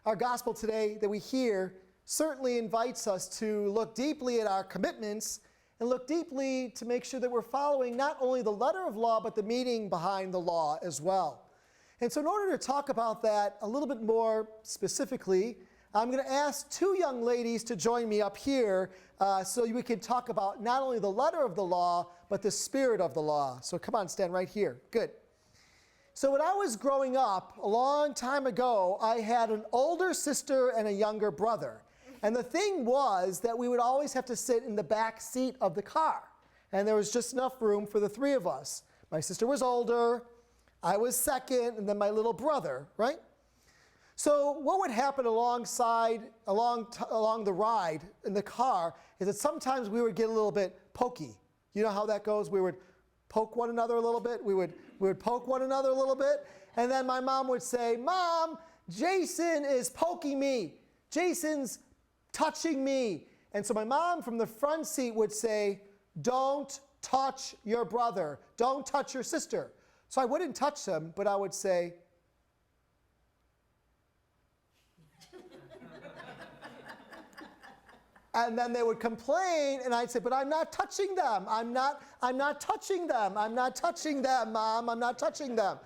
Our gospel today that we hear certainly invites us to look deeply at our commitments and look deeply to make sure that we're following not only the letter of law, but the meaning behind the law as well. And so in order to talk about that a little bit more specifically, I'm going to ask two young ladies to join me up here so we can talk about not only the letter of the law, but the spirit of the law. So come on, stand right here. Good. So when I was growing up, a long time ago, I had an older sister and a younger brother. And the thing was that we would always have to sit in the back seat of the car. And there was just enough room for the three of us. My sister was older, I was second, and then my little brother, right? So what would happen along the ride in the car is that sometimes we would get a little bit pokey. You know how that goes? We would poke one another a little bit. We would poke one another a little bit. And then my mom would say, "Mom, Jason is poking me. Jason's touching me." And so my mom from the front seat would say, "Don't touch your brother. Don't touch your sister." So I wouldn't touch them, but I would say, and then they would complain, and I'd say, "But I'm not touching them. I'm not touching them. I'm not touching them, Mom. I'm not touching them."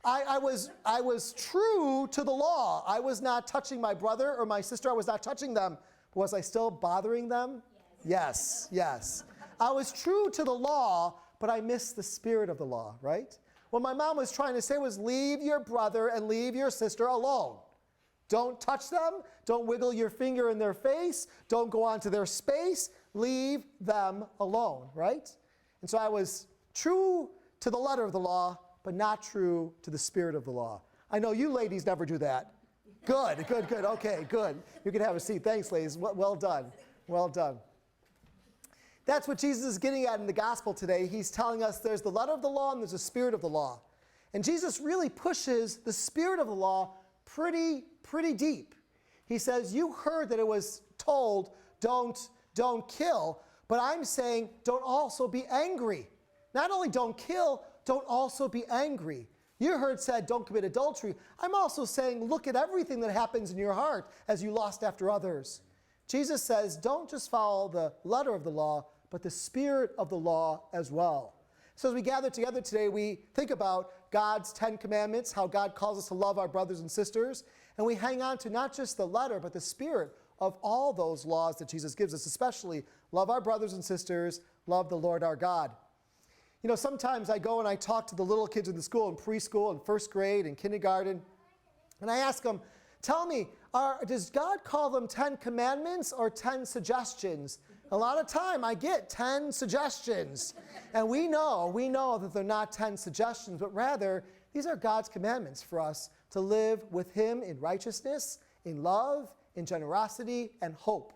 I was true to the law. I was not touching my brother or my sister. I was not touching them. Was I still bothering them? Yes. Yes. I was true to the law, but I missed the spirit of the law, right? What my mom was trying to say was, leave your brother and leave your sister alone. Don't touch them. Don't wiggle your finger in their face. Don't go onto their space. Leave them alone, right? And so I was true to the letter of the law, but not true to the spirit of the law. I know you ladies never do that. Good. Okay, good. You can have a seat. Thanks, ladies. Well done. Well done. That's what Jesus is getting at in the gospel today. He's telling us there's the letter of the law and there's the spirit of the law. And Jesus really pushes the spirit of the law pretty deep. He says, you heard that it was told, don't kill, but I'm saying don't also be angry. Not only don't kill, don't also be angry. You heard said don't commit adultery. I'm also saying look at everything that happens in your heart as you lust after others. Jesus says don't just follow the letter of the law, but the spirit of the law as well. So as we gather together today, we think about God's 10 commandments, how God calls us to love our brothers and sisters, and we hang on to not just the letter, but the spirit of all those laws that Jesus gives us, especially love our brothers and sisters, love the Lord our God. You know, sometimes I go and I talk to the little kids in the school, in preschool, in first grade, in kindergarten, and I ask them, tell me, does God call them 10 commandments or 10 suggestions? A lot of time I get 10 suggestions. And we know that they're not 10 suggestions, but rather these are God's commandments for us to live with Him in righteousness, in love, in generosity, and hope.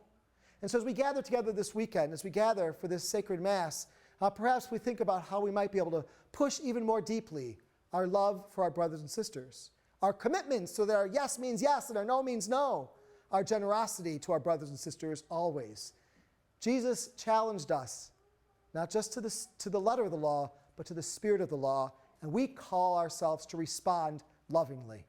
And so as we gather together this weekend, as we gather for this sacred Mass, perhaps we think about how we might be able to push even more deeply our love for our brothers and sisters, our commitments so that our yes means yes and our no means no, our generosity to our brothers and sisters always. Jesus challenged us, not just to the letter of the law, but to the spirit of the law, and we call ourselves to respond lovingly.